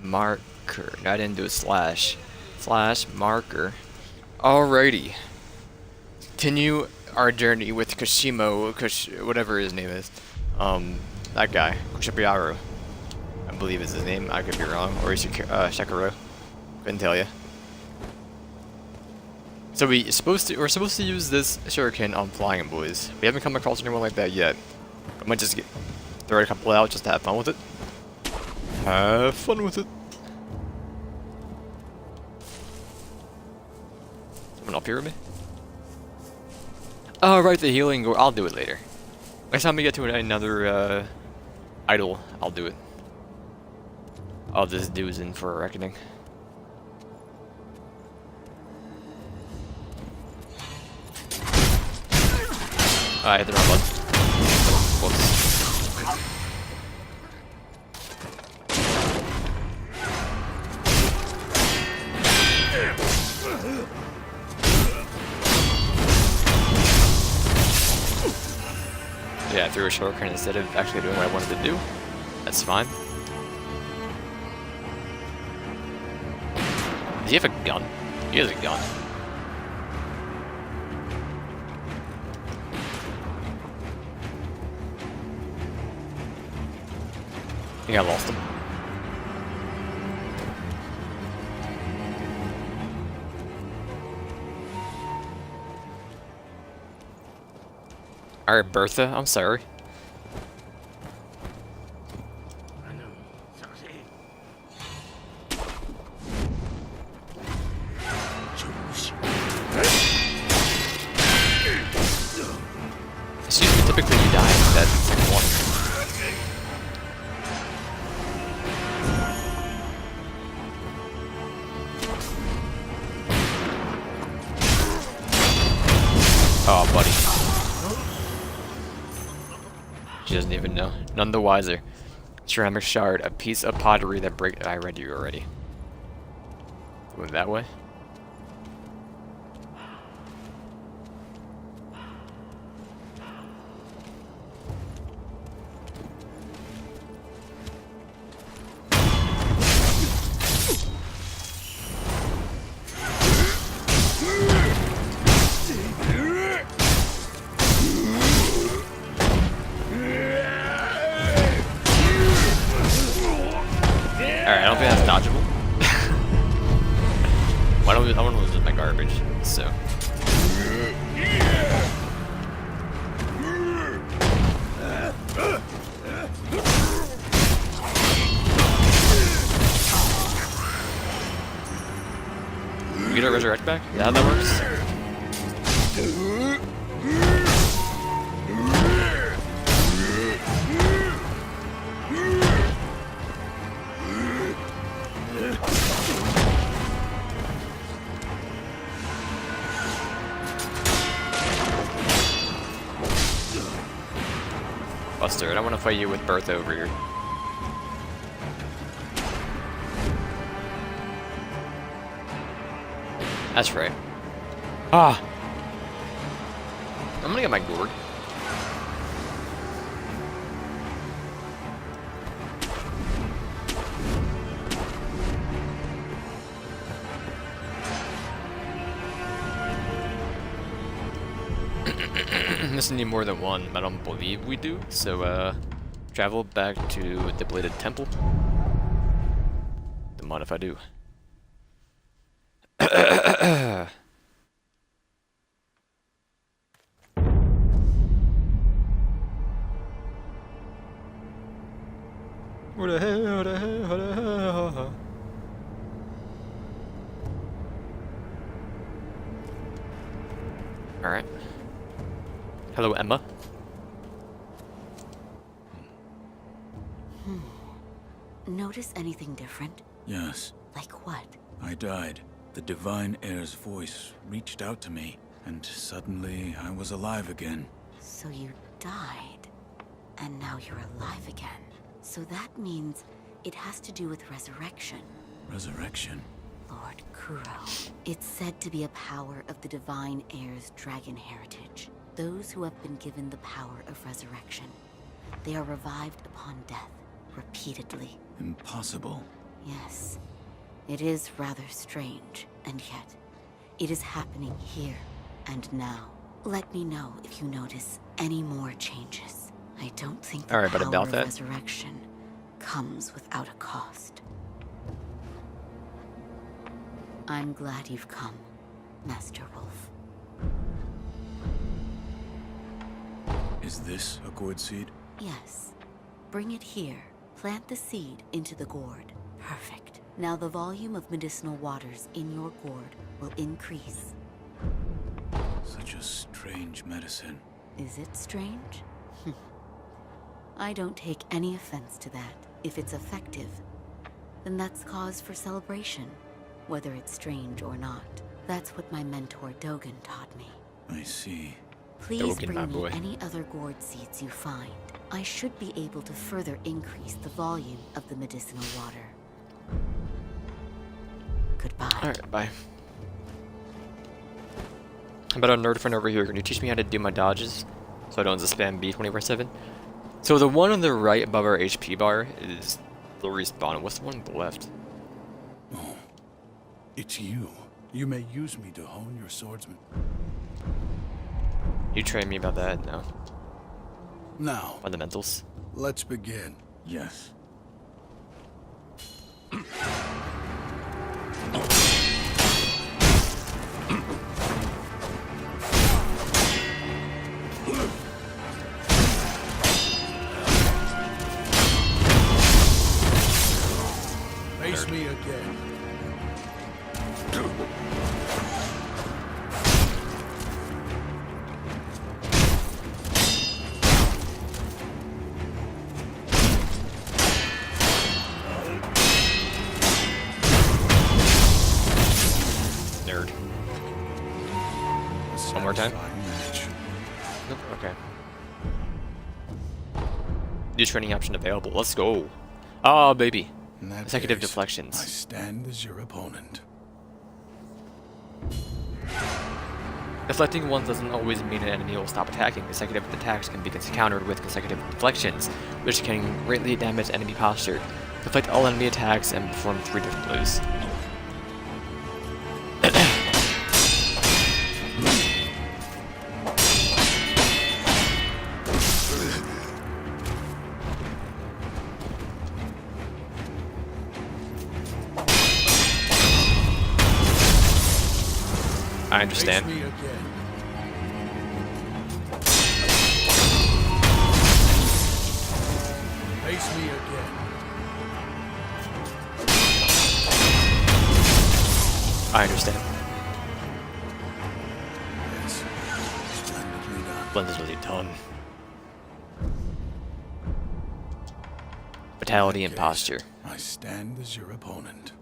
marker. No, I didn't do a slash. Slash marker. Alrighty. Continue our journey with Kashimo, whatever his name is. That guy, Kushipiaru, I believe is his name. I could be wrong. Or Sekiro. Couldn't tell you. So we're supposed to use this shuriken on flying boys. We haven't come across anyone like that yet. I might just throw a couple out just to have fun with it. Have fun with it. Someone up here with me? Oh, right, the healing. I'll do it later. Next time we get to another idol, I'll do it. Oh, this dude's in for a reckoning. I hit the wrong button. Whoops. Yeah, I threw a shuriken instead of actually doing what I wanted to do. That's fine. Does he have a gun? He has a gun. I think I lost him. Alright, Bertha, I'm sorry. Excuse me, typically you die in that second one. Oh, buddy. She doesn't even know. None the wiser. Ceramic shard, a piece of pottery that break. I read you already. Going that way. Alright, I don't think that's dodgeable. I don't lose my garbage, so. We get our resurrect back? Yeah, how that works? Buster, I don't want to fight you with Bertha over here. That's right. Ah! I'm gonna get my gourd. This need more than one, I don't believe we do. So, travel back to the Bladed Temple. Don't mind if I do. Where the hell? Alright. Hello, Emma. Notice anything different? Yes, Like what? I died. The Divine Heir's voice reached out to me, and suddenly I was alive again. So you died, and now you're alive again. So that means it has to do with resurrection. Resurrection? Lord Kuro. It's said to be a power of the Divine Heir's dragon heritage. Those who have been given the power of resurrection. They are revived upon death, repeatedly. Impossible. Yes, it is rather strange, and yet it is happening here and now. Let me know if you notice any more changes. I don't think the Alright, but power about of that. resurrection comes without a cost. I'm glad you've come, Master Wolf. Is this a gourd seed? Yes. Bring it here. Plant the seed into the gourd. Perfect. Now the volume of medicinal waters in your gourd will increase. Such a strange medicine. Is it strange? I don't take any offense to that. If it's effective, then that's cause for celebration, whether it's strange or not. That's what my mentor Dogen taught me. I see. Please Dogen, my bring boy. me any other gourd seeds you find. I should be able to further increase the volume of the medicinal water. Goodbye. Alright, bye. How about a nerd friend over here? Can you teach me how to do my dodges so I don't just spam B 24/7? So the one on the right above our HP bar is the respawn. What's the one on the left? Oh, it's you. You may use me to hone your swordsman. You train me about that? No. Now, Fundamentals. let's begin. Yes. Face me again. Nerd. One more time? Satisfying match. Nope. Okay. New training option available. Let's go. Oh, baby. In that Consecutive case, deflections. I stand as your opponent. Deflecting once doesn't always mean an enemy will stop attacking. Consecutive attacks can be countered with consecutive deflections, which can greatly damage enemy posture. Deflect all enemy attacks and perform 3 different blows. I understand. Face me again. Face me again. I understand. Yes. Splendidly done. Splendidly done. Vitality and Case, posture. I stand as your opponent.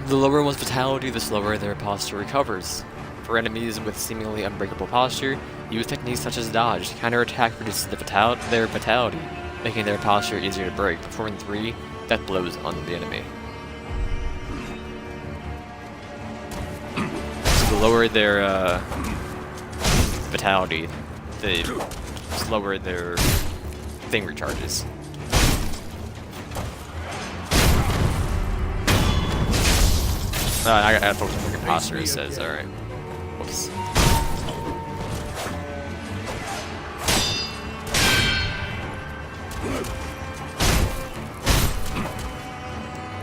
The lower one's vitality, the slower their posture recovers. For enemies with seemingly unbreakable posture, use techniques such as dodge. Counterattack reduces their vitality, making their posture easier to break, performing 3 death blows on the enemy. So the lower their vitality, the slower their thing recharges. I gotta focus on your posture, it says. Alright. Whoops.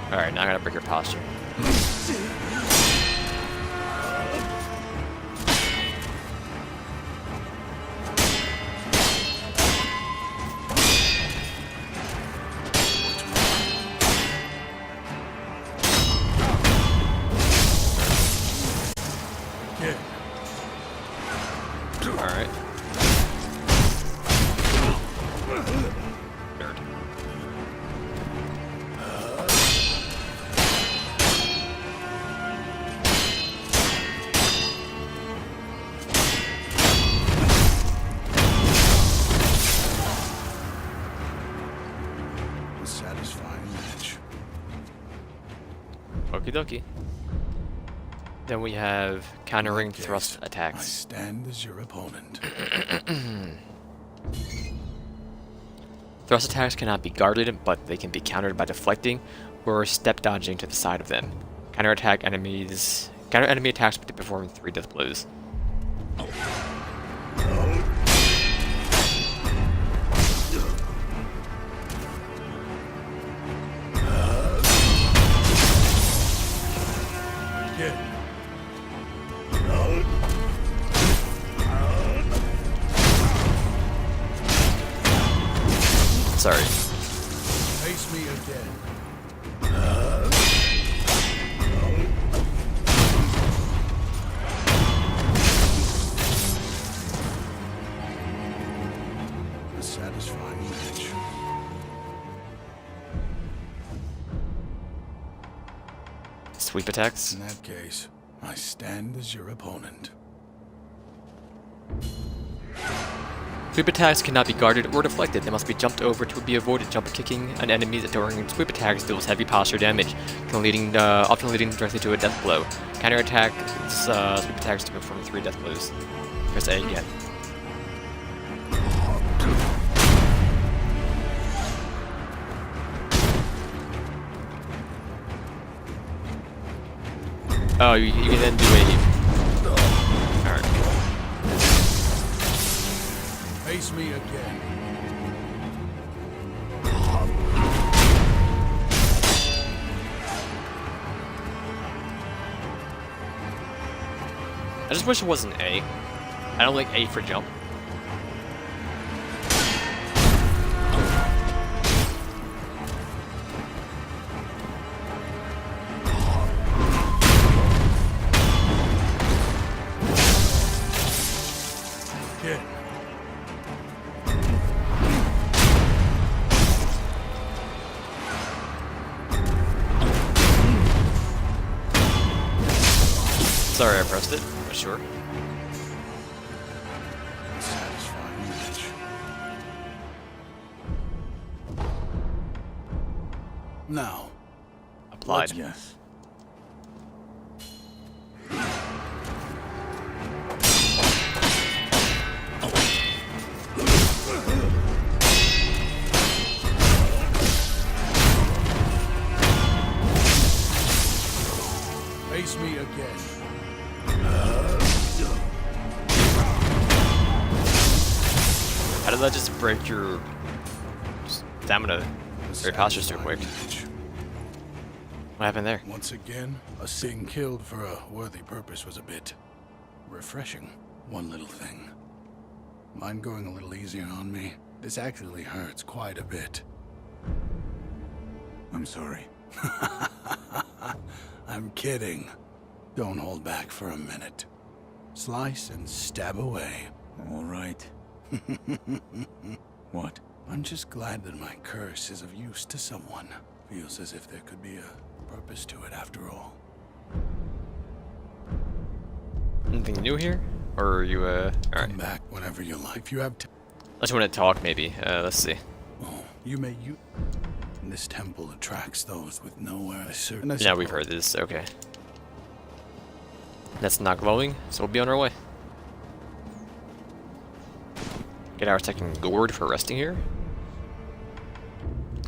Alright, now I gotta break your posture. Yeah. Alright. Nerd. A satisfying match. Okie dokie. Then we have countering Case, thrust I attacks. stand as your opponent. Thrust attacks cannot be guarded, but they can be countered by deflecting or step dodging to the side of them. Counter enemy attacks with performing 3 death blows. Sorry. Face me again. A satisfying match. Sweep attacks. In that case, I stand as your opponent. Sweep attacks cannot be guarded or deflected. They must be jumped over to be avoided. Jump kicking an enemy during sweep attacks deals heavy posture damage, often leading directly to a death blow. Counter attack sweep attacks to perform 3 death blows. Press A again. Oh, you can then do a... Alright. Face me again. I just wish it wasn't A. I don't like A for jump. Again. Sorry, I pressed it. But sure. Satisfying match. Now, Applied. Yes. face me again. How did that just break your stamina? Or your posture so quick? What happened there? Once again, a thing killed for a worthy purpose was a bit refreshing. One little thing. Mind going a little easier on me? This actually hurts quite a bit. I'm sorry. I'm kidding. Don't hold back for a minute. Slice and stab away. All right. What? I'm just glad that my curse is of use to someone. Feels as if there could be a purpose to it after all. Anything new here? Or are you, alright. Come back whenever you like. If you have Unless you want to talk, maybe. Let's see. oh, you may use. This temple attracts those with nowhere to search. Yeah, we've heard this. Okay. That's not glowing, so we'll be on our way. Get our second gourd for resting here.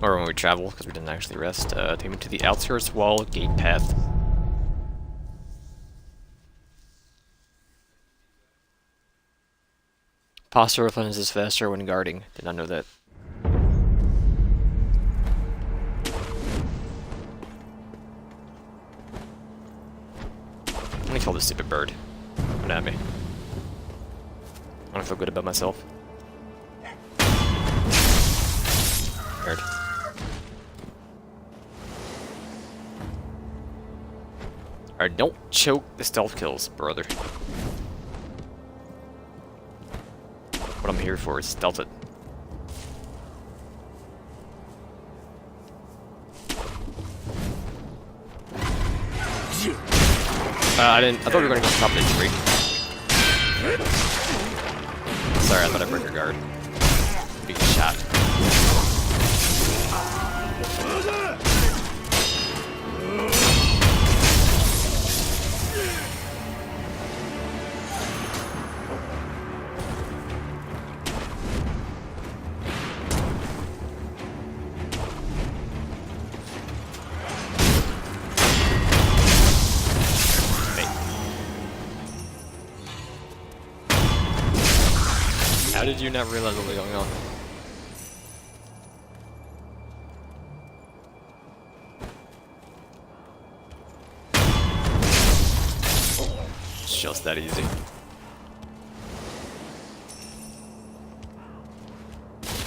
Or when we travel, because we didn't actually rest. Take me to the outskirts wall gate path. Posture replenishes faster when guarding. Did not know that. I'm gonna kill this stupid bird. Come at me. I wanna feel good about myself. Nerd. Alright, don't choke the stealth kills, brother. What I'm here for is stealth it. I thought we were gonna go top of the tree. Sorry, I thought I broke your guard. Being shot. How did you not realize what was going on? It's just that easy.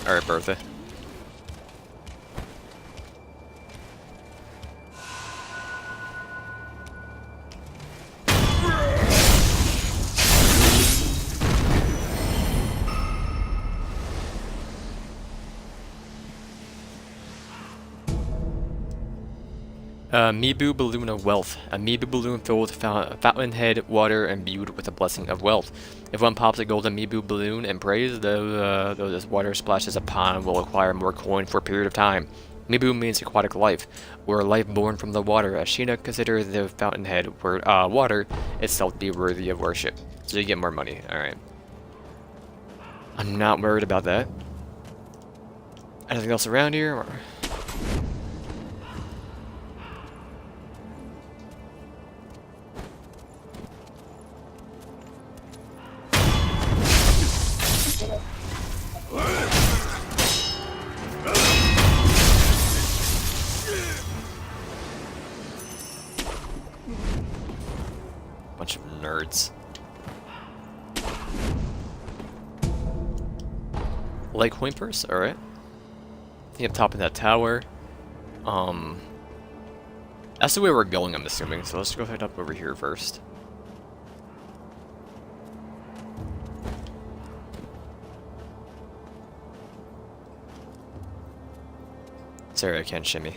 Alright, Bertha. Mibu Balloon of Wealth. A Mibu balloon filled with fountainhead water imbued with a blessing of wealth. If one pops a golden Mibu balloon and prays, though this water splashes upon will acquire more coin for a period of time. Mibu means aquatic life, or life born from the water, as Sheena considers the fountainhead water itself to be worthy of worship. So you get more money, alright. I'm not worried about that. Anything else around here? Or bunch of nerds. Lake Whimpers, alright. I think I'm top of that tower. That's the way we're going, I'm assuming, so let's go head up over here first. Sorry, I can't shimmy.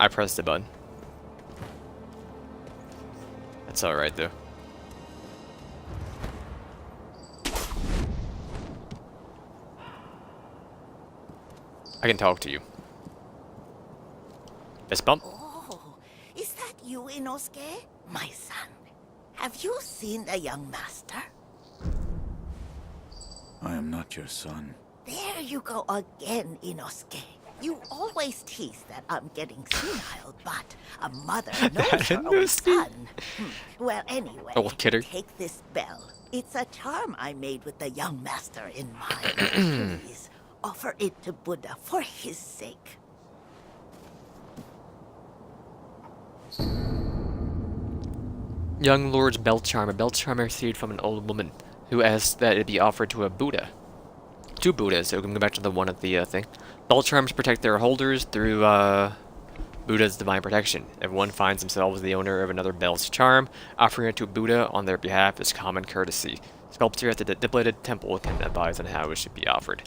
I pressed the button. That's alright though. I can talk to you. Fist bump? Oh, is that you, Inosuke? My son. Have you seen the young master? I am not your son. There you go again, Inosuke. You always tease that I'm getting senile, but a mother knows her own son. Well, anyway, Oh, kidder. take this bell. It's a charm I made with the young master in mind. Please, offer it to Buddha for his sake. Young Lord's bell charm. A bell charm received from an old woman who asked that it be offered to a Buddha. Two Buddhas, so we can go back to the one at the thing. Bell charms protect their holders through Buddha's divine protection. If one finds themselves the owner of another bell's charm, offering it to Buddha on their behalf is common courtesy. Sculptor at the depleted temple can advise on how it should be offered.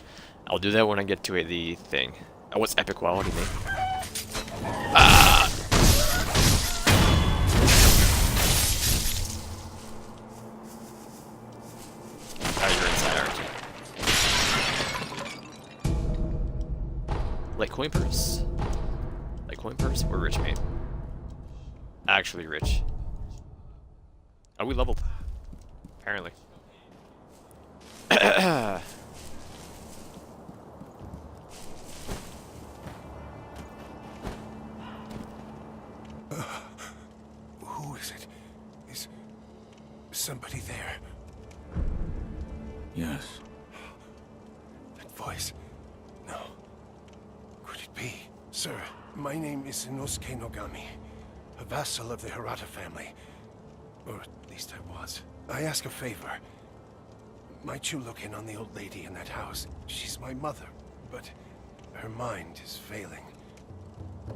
I'll do that when I get to the thing. Oh, what's epic quality mean? Ah! Oh, you're inside, aren't you? Like coin purse? Like coin purse? We're rich, mate. Actually rich. Oh, we leveled. Apparently. Who is it? Is somebody there? Yes. That voice. No. Could it be? Sir, my name is Inosuke Nogami, a vassal of the Hirata family. Or at least I was. I ask a favor. Might you look in on the old lady in that house? She's my mother, but her mind is failing.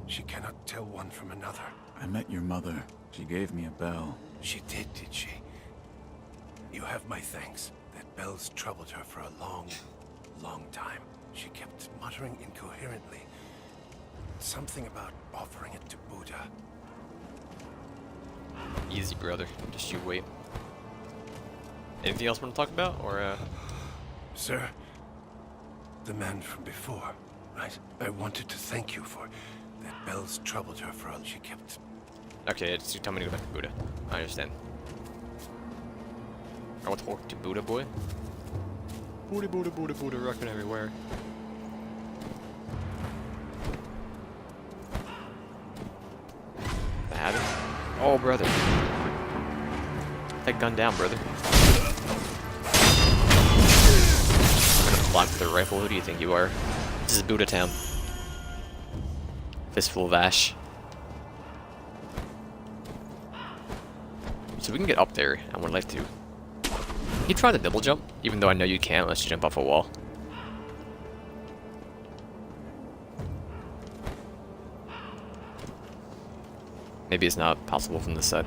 She cannot tell one from another. I met your mother. She gave me a bell. She did she? You have my thanks. That bell's troubled her for a long, long time. She kept muttering incoherently. Something about offering it to Buddha. Easy, brother. Just you wait. Anything else we want to talk about, or Sir, the man from before, right? I wanted to thank you for that bell's troubled her for all she kept. Okay, it's you tell me to go back to Buddha. I understand. I want to talk to Buddha boy. Booty, booty, booty, booty, rocking everywhere. That happened? Oh, brother. That gun down, brother. Blind with a rifle, who do you think you are? This is Buddha Town. Fistful of ash. So we can get up there, I would like to. You try the double jump, even though I know you can't unless you jump off a wall. Maybe it's not possible from this side.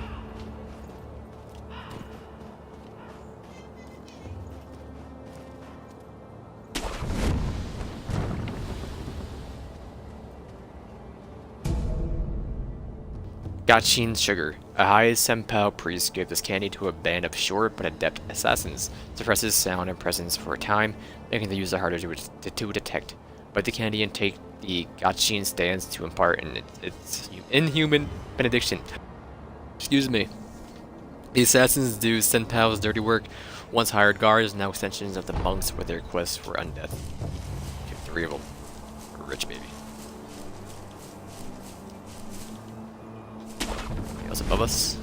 Gachin Sugar. A high Senpou priest gave this candy to a band of short but adept assassins. Suppresses sound and presence for a time, making the user harder to detect. Bite the candy and take the Gachin stands to impart its inhuman benediction. Excuse me. The assassins do Senpou's dirty work. Once hired guards, now extensions of the monks with their quest for undeath. Okay, 3 of them. Rich baby. Else above us.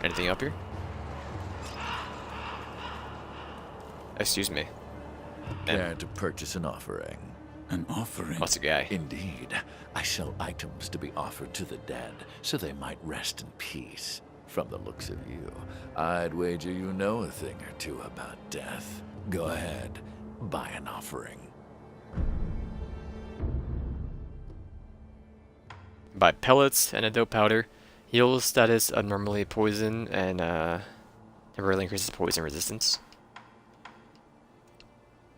Anything up here? Excuse me. Care to purchase an offering? An offering? What's a guy? Indeed. I sell items to be offered to the dead, so they might rest in peace. From the looks of you, I'd wager you know a thing or two about death. Go ahead, buy an offering. Buy pellets, antidote powder, heals status abnormally poison, and temporarily increases poison resistance.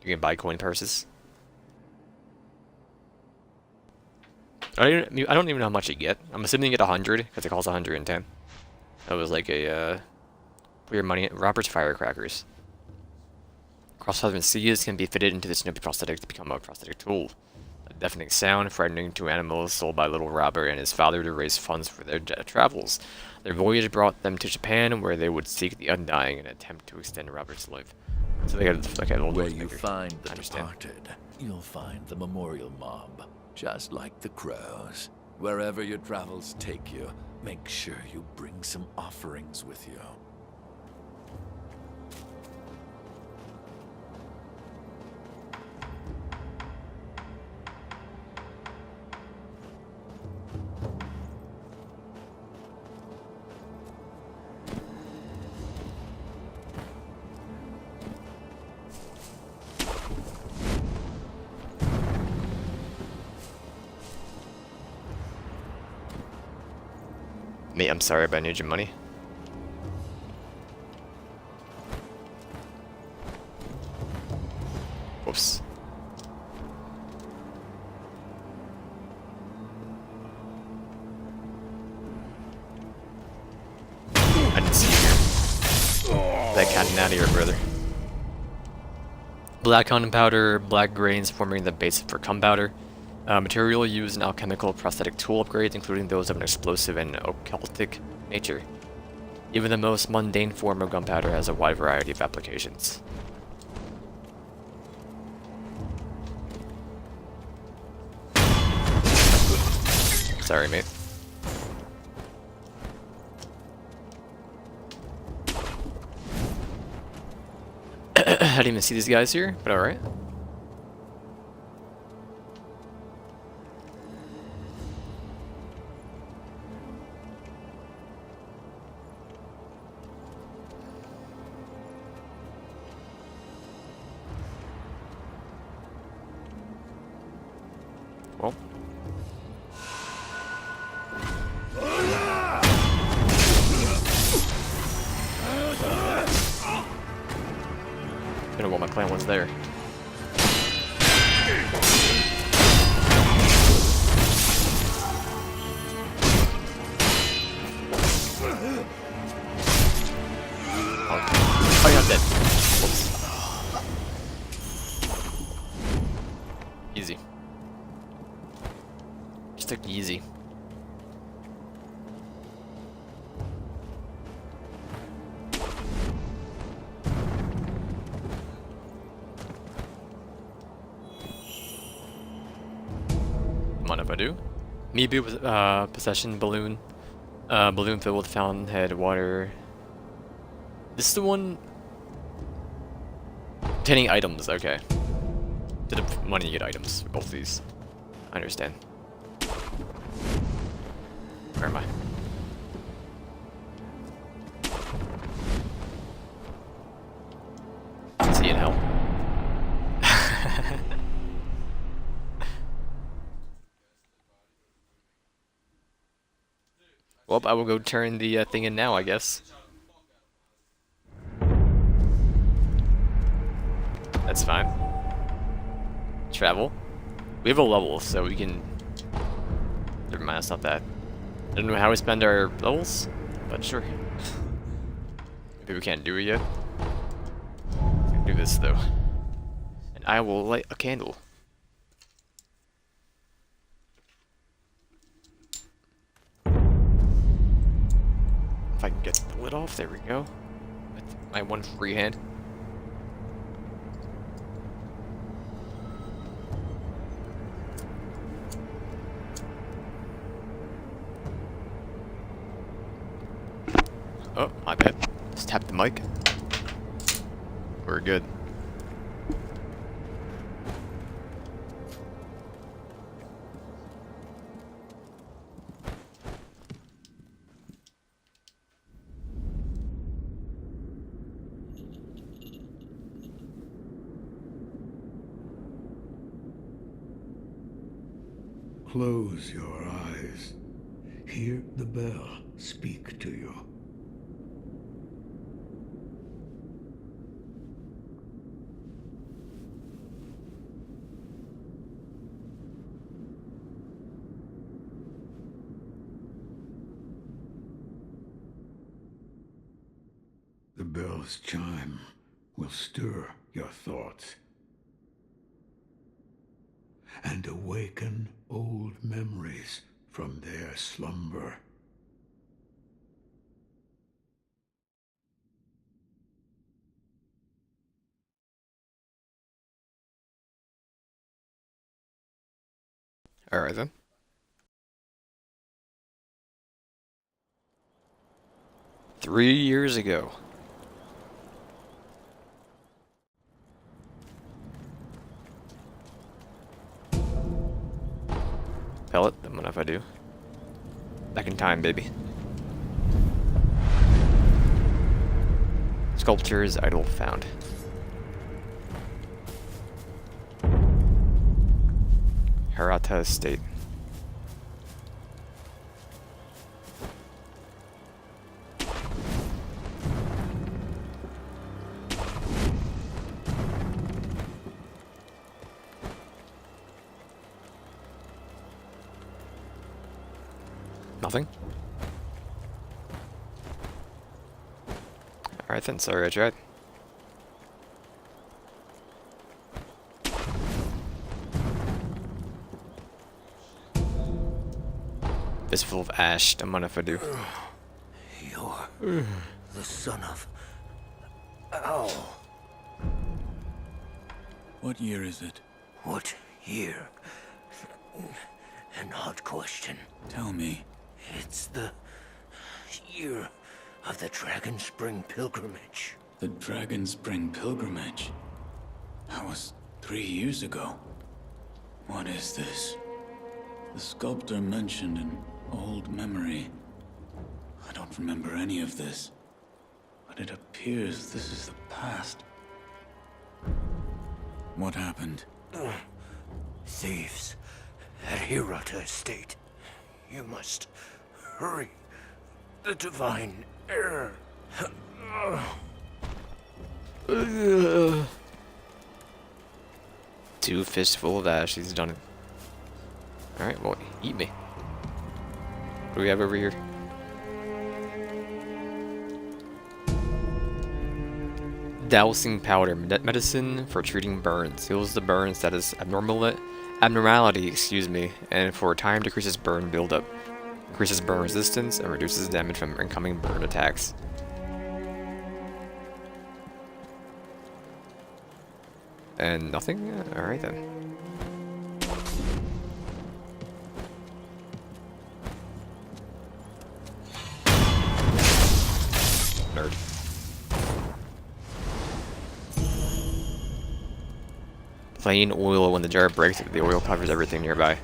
You can buy coin purses. I don't even know how much you get. I'm assuming you get 100 because it costs 110. That was like a weird money. Robert's firecrackers. Cross southern seas can be fitted into the Shinobi prosthetic to become a prosthetic tool. A deafening sound, frightening to animals, sold by little Robert and his father to raise funds for their travels. Their voyage brought them to Japan, where they would seek the undying and attempt to extend Robert's life. So they got like an old Where you find the understand. departed, you'll find the memorial mob, just like the crows. Wherever your travels take you, make sure you bring some offerings with you. Mate, I'm sorry, but I need your money. Whoops. I didn't see you here. That cat out of here, brother. Black gunpowder, black grains forming the base for gunpowder. Material used in alchemical prosthetic tool upgrades, including those of an explosive and occultic nature. Even the most mundane form of gunpowder has a wide variety of applications. Sorry, mate. I didn't even see these guys here, but alright. Well. I don't know what my plan was there. Oh yeah, I'm dead. Whoops. Easy. Just took it easy. Come on if I do. Maybe with possession balloon. Balloon filled with fountainhead water. This is the one. Obtaining items, okay. Did the money get items for both of these? I understand. Where am I? See you in hell. Well, I will go turn the thing in now, I guess. That's fine. Travel. We have a level, so we can... Never mind, it's not that. I don't know how we spend our levels, but sure. Maybe we can't do it yet. We can do this, though. And I will light a candle. If I can get the lid off, there we go. With my one free hand. Oh, my bad. Just tap the mic. We're good. Close your eyes. Hear the bell speak to you. The bell's chime will stir your thoughts and awaken old memories from their slumber. Alright then. Three years ago. Pellet, I don't know if I do. Back in time, baby. Sculpture's idol found. Hirata Estate. Nothing? Alright then, sorry I tried. Fistful of ash, don't mind if I do. You're the son of... Ow. What year is it? What year? An odd question. Tell me. It's the year of the Dragon Spring pilgrimage. The Dragon Spring pilgrimage? That was 3 years ago. What is this? The sculptor mentioned an old memory. I don't remember any of this. But it appears this is the past. What happened? Thieves at Hirata Estate. You must hurry. The divine heir. Two fistful of ash, he's done it. Alright, well, eat me. What do we have over here? Dousing powder, medicine for treating burns. Heals the burn status abnormality, excuse me, and for a time decreases burn buildup. Increases burn resistance and reduces damage from incoming burn attacks. And nothing? Alright then. Nerd. Plain oil. When the jar breaks, the oil covers everything nearby.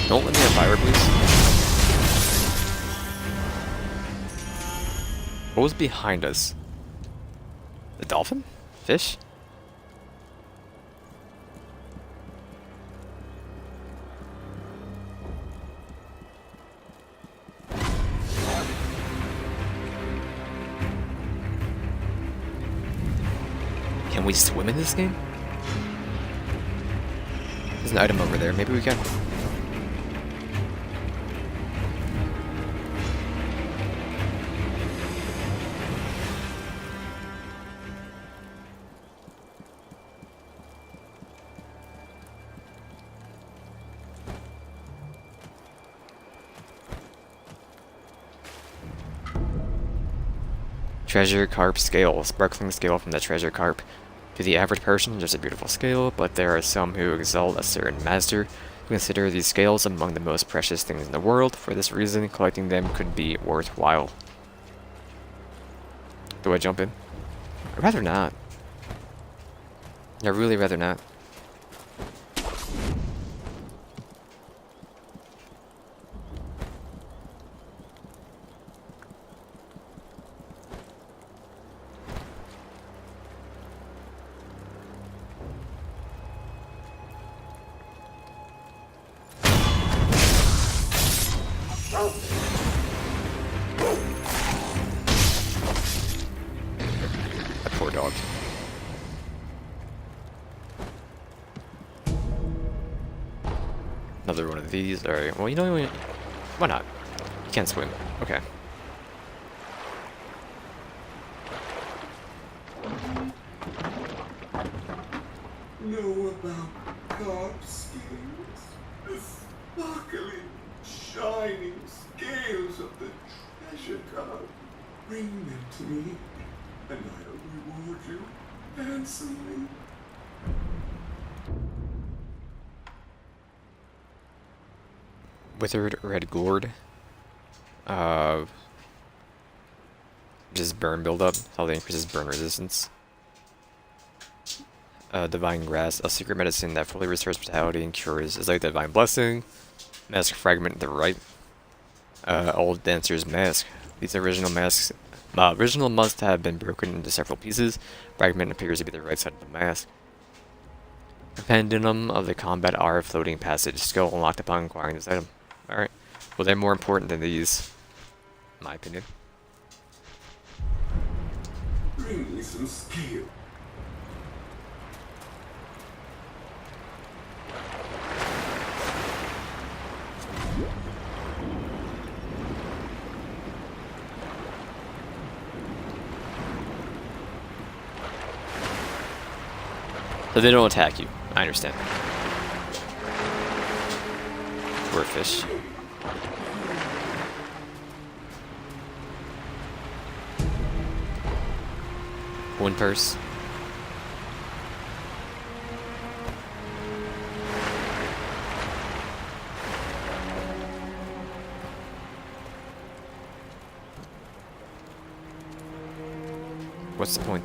Don't let me on fire, please. What was behind us? The dolphin? Fish? Can we swim in this game? There's an item over there. Maybe we can. Treasure carp scale. Sparkling scale from the treasure carp. To the average person, just a beautiful scale, but there are some who exalt a certain master who consider these scales among the most precious things in the world. For this reason, collecting them could be worthwhile. Do I jump in? I'd rather not. I'd really rather not. That poor dog. Another one of these. Alright, well, you know, why not? You can't swim. Okay. Know about carp scales? The sparkling, shining scales of the treasure carp. Bring them to me, and I'll reward you handsomely. Withered red gourd. Just burn buildup. How they increases burn resistance. Divine grass, a secret medicine that fully restores vitality and cures. It's like the divine blessing. Mask fragment to the right. Old dancer's mask. These original masks, original must have been broken into several pieces. Fragment appears to be the right side of the mask. Pendulum of the combat R floating passage. Skill unlocked upon acquiring this item. Alright. Well, they're more important than these, in my opinion. Bring me some scale. So they don't attack you. I understand. We're a fish. One purse. What's the point?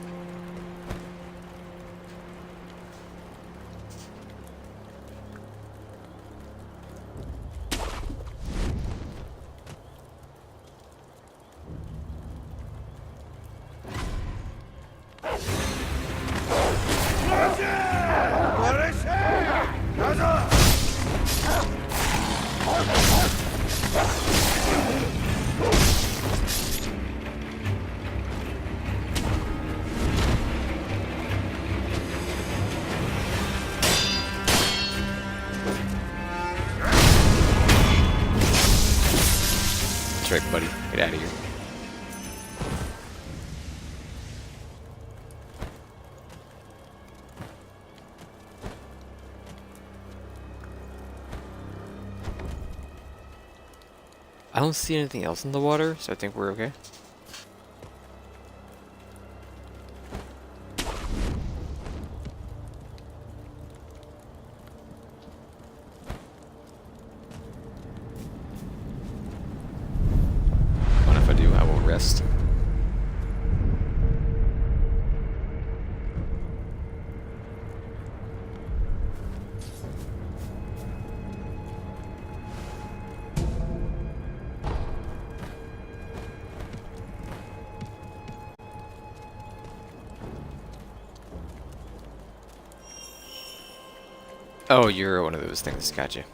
That's right, buddy. Get out of here. I don't see anything else in the water, so I think we're okay. What if I do? I will rest. Oh, you're one of those things. Gotcha.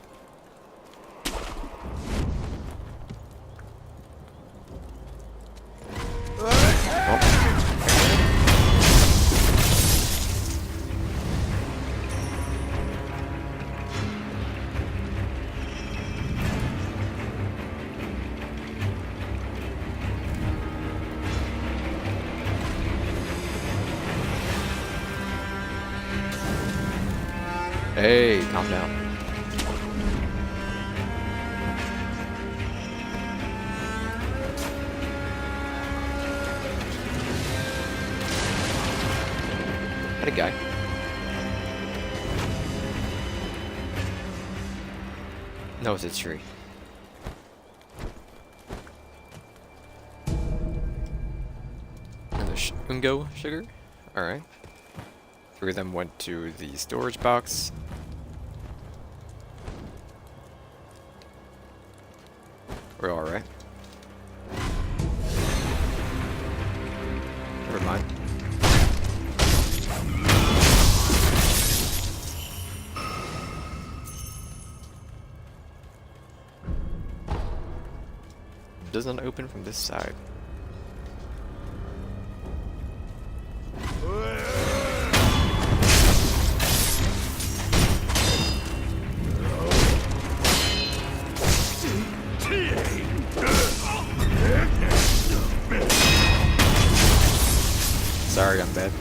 Hey, calm down. Had a guy. No, it's a tree. And the Ungo sugar? Alright. Three of them went to the storage box. We're alright. Never mind. Does not open from this side. Sorry, I'm bad.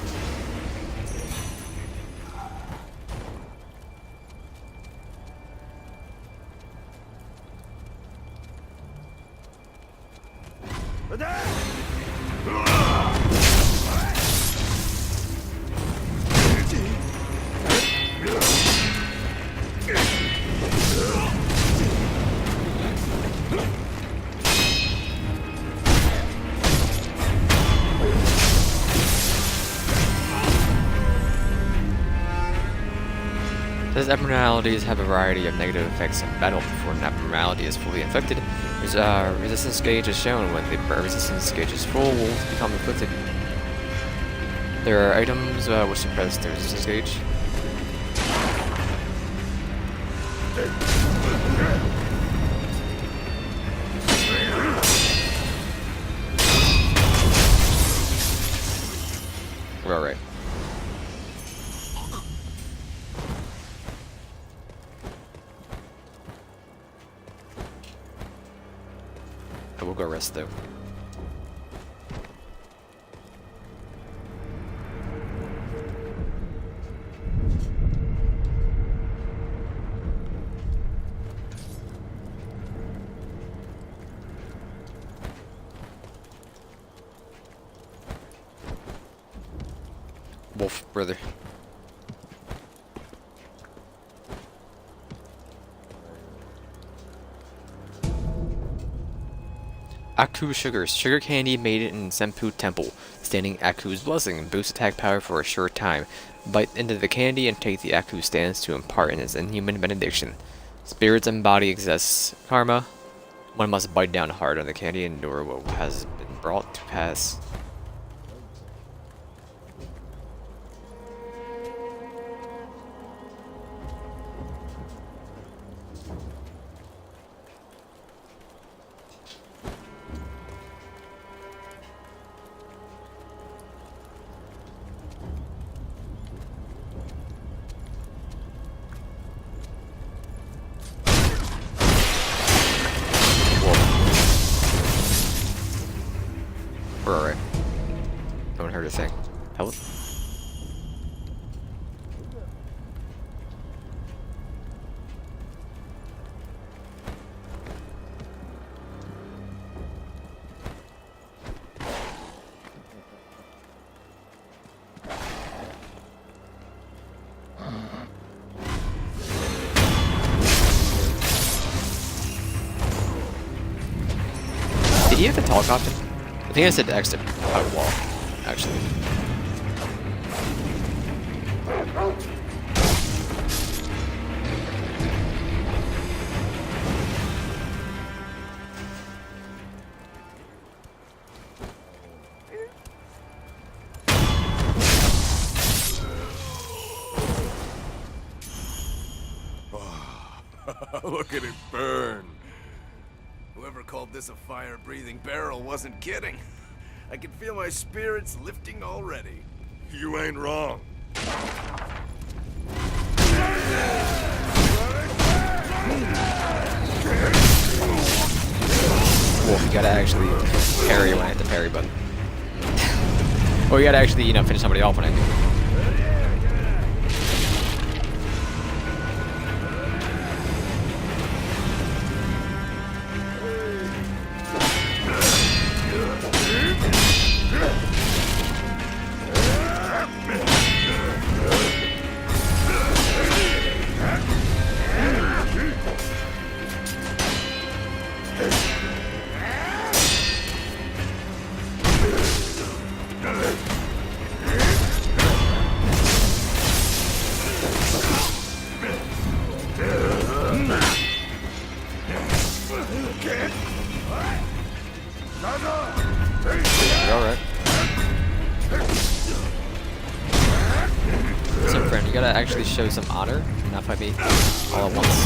As abnormalities have a variety of negative effects in battle before an abnormality is fully infected, its resistance gauge is shown. When the resistance gauge is full, wolves become afflicted. There are items which suppress the resistance gauge. We're alright. We'll go rest though. Wolf, brother. Aku Sugars. Sugar candy made in Senpu Temple. Standing Aku's blessing. Boost attack power for a short time. Bite into the candy and take the Aku stance to impart in its inhuman benediction. Spirits and body exists. Karma. One must bite down hard on the candy and endure what has been brought to pass. starter thing. Health. Did he have to talk often? I think I said exit wall, actually. Look at it burn. Whoever called this a fire-breathing barrel wasn't kidding. I can feel my spirits lifting already. You ain't wrong. Well, you gotta actually parry when I hit the parry button. Or you gotta actually, you know, finish somebody off when I do. Alright. Listen, friend, you gotta actually show some honor and not fight me all at once.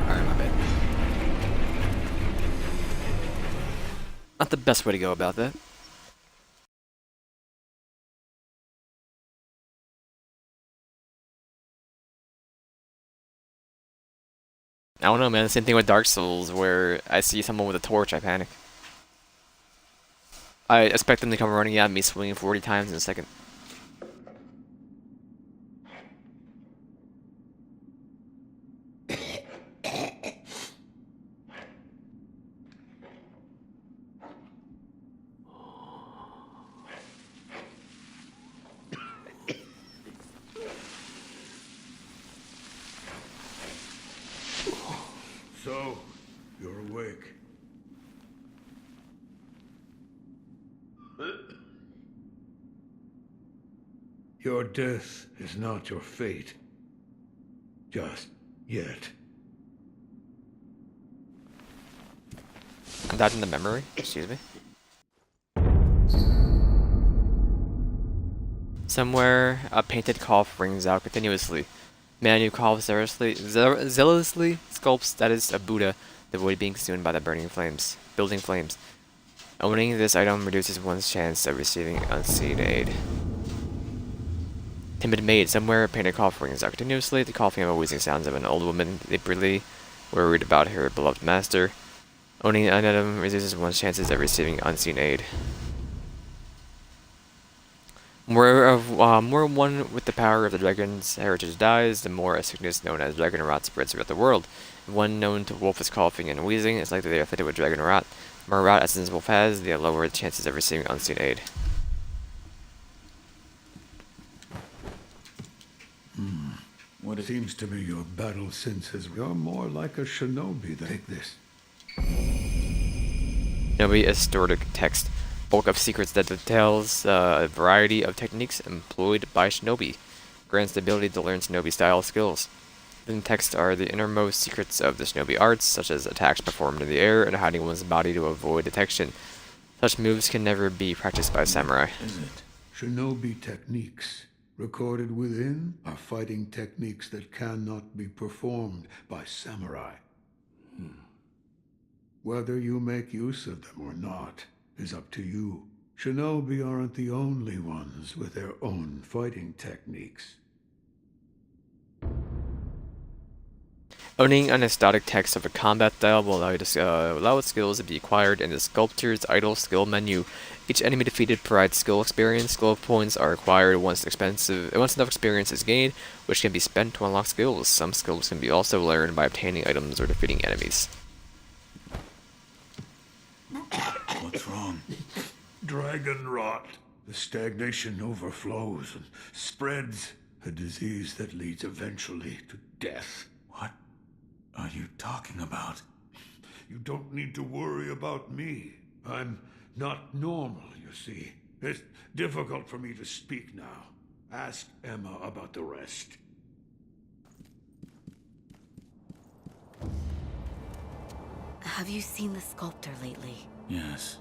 Alright, my bad. Not the best way to go about that. I don't know, man. The same thing with Dark Souls, where I see someone with a torch, I panic. I expect them to come running at me, swinging 40 times in a second. So, you're awake. Your death is not your fate. Just yet. I'm in the memory. Excuse me. Somewhere, a painted cough rings out continuously. Man who coughs zealously sculpts that is a Buddha, devoid being consumed by the building flames. Owning this item reduces one's chance of receiving unseen aid. Timid maid, somewhere a painted cough rings out continuously, the coughing and wheezing sounds of an old woman, desperately worried about her beloved master. Owning an item reduces one's chances of receiving unseen aid. More one with the power of the dragon's heritage dies, the more a sickness known as dragon rot spreads throughout the world. If one known to wolf is coughing and wheezing, it's likely they are afflicted with dragon rot. The more rot essence wolf has, the lower the chances of receiving unseen aid. What it seems to me your battle senses you're more like a shinobi than take this. Shinobi historic text. Bulk of secrets that details a variety of techniques employed by shinobi. Grants the ability to learn shinobi style skills. In text are the innermost secrets of the shinobi arts, such as attacks performed in the air and hiding one's body to avoid detection. Such moves can never be practiced by samurai. Is it? Shinobi techniques recorded within are fighting techniques that cannot be performed by samurai. Whether you make use of them or not is up to you. Shinobi aren't the only ones with their own fighting techniques. Owning an exotic text of a combat style will allow you to allow its skills to be acquired in the Sculptor's Idle skill menu. Each enemy defeated provides skill experience. Skill points are acquired once enough experience is gained, which can be spent to unlock skills. Some skills can be also learned by obtaining items or defeating enemies. What's wrong? Dragon rot. The stagnation overflows and spreads. A disease that leads eventually to death. What are you talking about? You don't need to worry about me. I'm not normal, you see. It's difficult for me to speak now. Ask Emma about the rest. Have you seen the sculptor lately? Yes.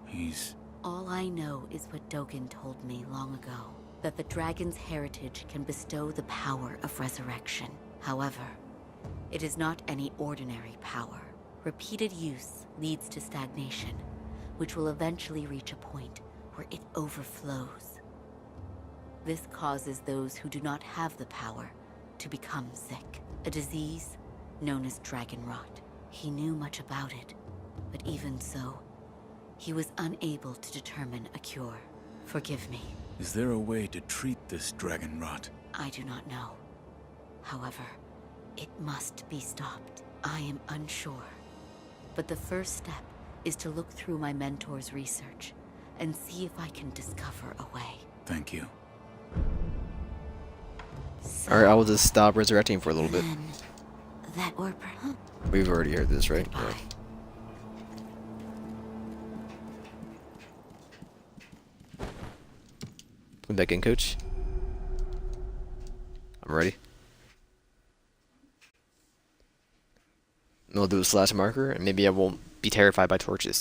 He's... All I know is what Dogen told me long ago. That the dragon's heritage can bestow the power of resurrection. However, it is not any ordinary power. Repeated use leads to stagnation, which will eventually reach a point where it overflows. This causes those who do not have the power to become sick, a disease known as dragon rot. He knew much about it, but even so, he was unable to determine a cure. Forgive me. Is there a way to treat this dragon rot? I do not know. However, it must be stopped. I am unsure. But the first step is to look through my mentor's research and see if I can discover a way. Thank you. So, Alright, I will just stop resurrecting for a little bit. then, that were perhaps... We've already heard this, right? Goodbye. Put back in, coach. I'm ready. And we'll do a slash marker, and maybe I won't be terrified by torches.